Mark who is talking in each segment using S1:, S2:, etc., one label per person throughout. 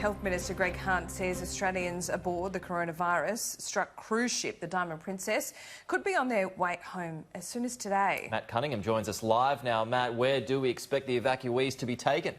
S1: Health Minister Greg Hunt says Australians aboard the coronavirus-struck cruise ship, the Diamond Princess, could be on their way home as soon as today.
S2: Matt Cunningham joins us live now. Matt, where do we expect the evacuees to be taken?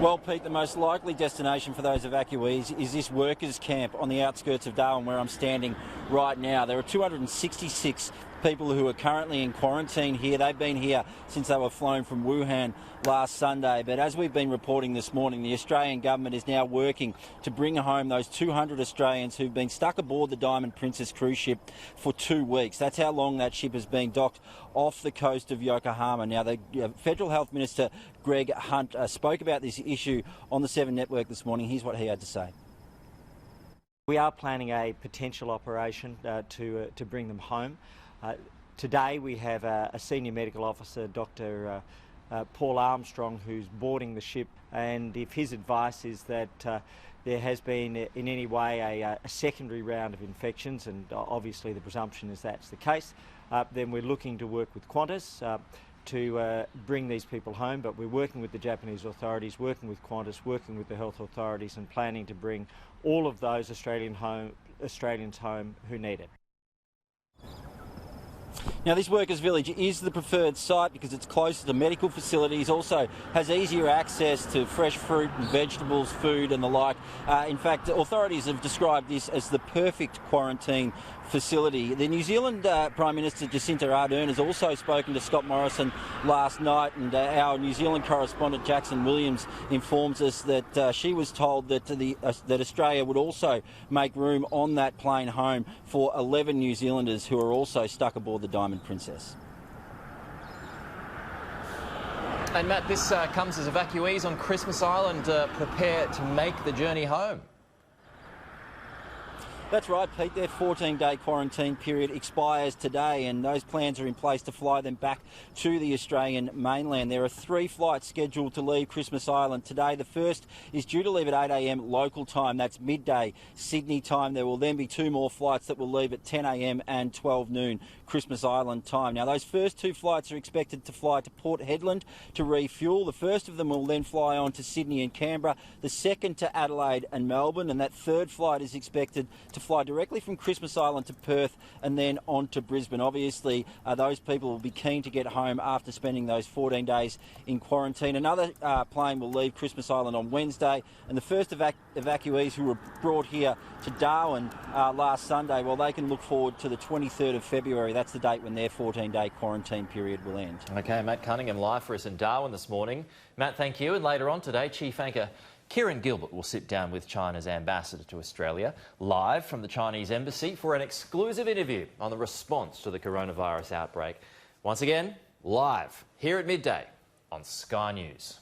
S3: Well, Pete, the most likely destination for those evacuees is this workers' camp on the outskirts of Darwin, where I'm standing right now. There are 266 people who are currently in quarantine here. They've been here since they were flown from Wuhan last Sunday. But as we've been reporting this morning, the Australian government is now working to bring home those 200 Australians who've been stuck aboard the Diamond Princess cruise ship for 2 weeks. That's how long that ship has been docked off the coast of Yokohama. Now, the Federal Health Minister Greg Hunt spoke about this issue on the 7 Network this morning. Here's what he had to say.
S4: We are planning a potential operation to bring them home. Today we have a senior medical officer, Dr. Paul Armstrong, who's boarding the ship, and if his advice is that there has been in any way a secondary round of infections, and obviously the presumption is that's the case, then we're looking to work with Qantas to bring these people home. But we're working with the Japanese authorities, working with Qantas, working with the health authorities, and planning to bring all of those Australians home who need it.
S3: Now, this workers' village is the preferred site because it's closer to medical facilities, also has easier access to fresh fruit and vegetables, food and the like. In fact, authorities have described this as the perfect quarantine facility. The New Zealand Prime Minister Jacinda Ardern has also spoken to Scott Morrison last night, and our New Zealand correspondent Jackson Williams informs us that she was told that that Australia would also make room on that plane home for 11 New Zealanders who are also stuck aboard the Diamond Princess.
S2: And Matt, this comes as evacuees on Christmas Island prepare to make the journey home.
S3: That's right, Pete. Their 14-day quarantine period expires today, and those plans are in place to fly them back to the Australian mainland. There are 3 flights scheduled to leave Christmas Island today. The first is due to leave at 8 a.m. local time. That's midday Sydney time. There will then be 2 more flights that will leave at 10 a.m. and 12 noon Christmas Island time. Now, those first 2 flights are expected to fly to Port Hedland to refuel. The first of them will then fly on to Sydney and Canberra, the second to Adelaide and Melbourne, and that third flight is expected to fly directly from Christmas Island to Perth and then on to Brisbane. Obviously, those people will be keen to get home after spending those 14 days in quarantine. Another plane will leave Christmas Island on Wednesday, and the first evacuees who were brought here to Darwin last Sunday, well, they can look forward to the 23rd of February. That's the date when their 14-day quarantine period will end. OK,
S2: Matt Cunningham live for us in Darwin this morning. Matt, thank you. And later on today, Chief Anchor Kieran Gilbert will sit down with China's ambassador to Australia, live from the Chinese embassy, for an exclusive interview on the response to the coronavirus outbreak. Once again, live here at midday on Sky News.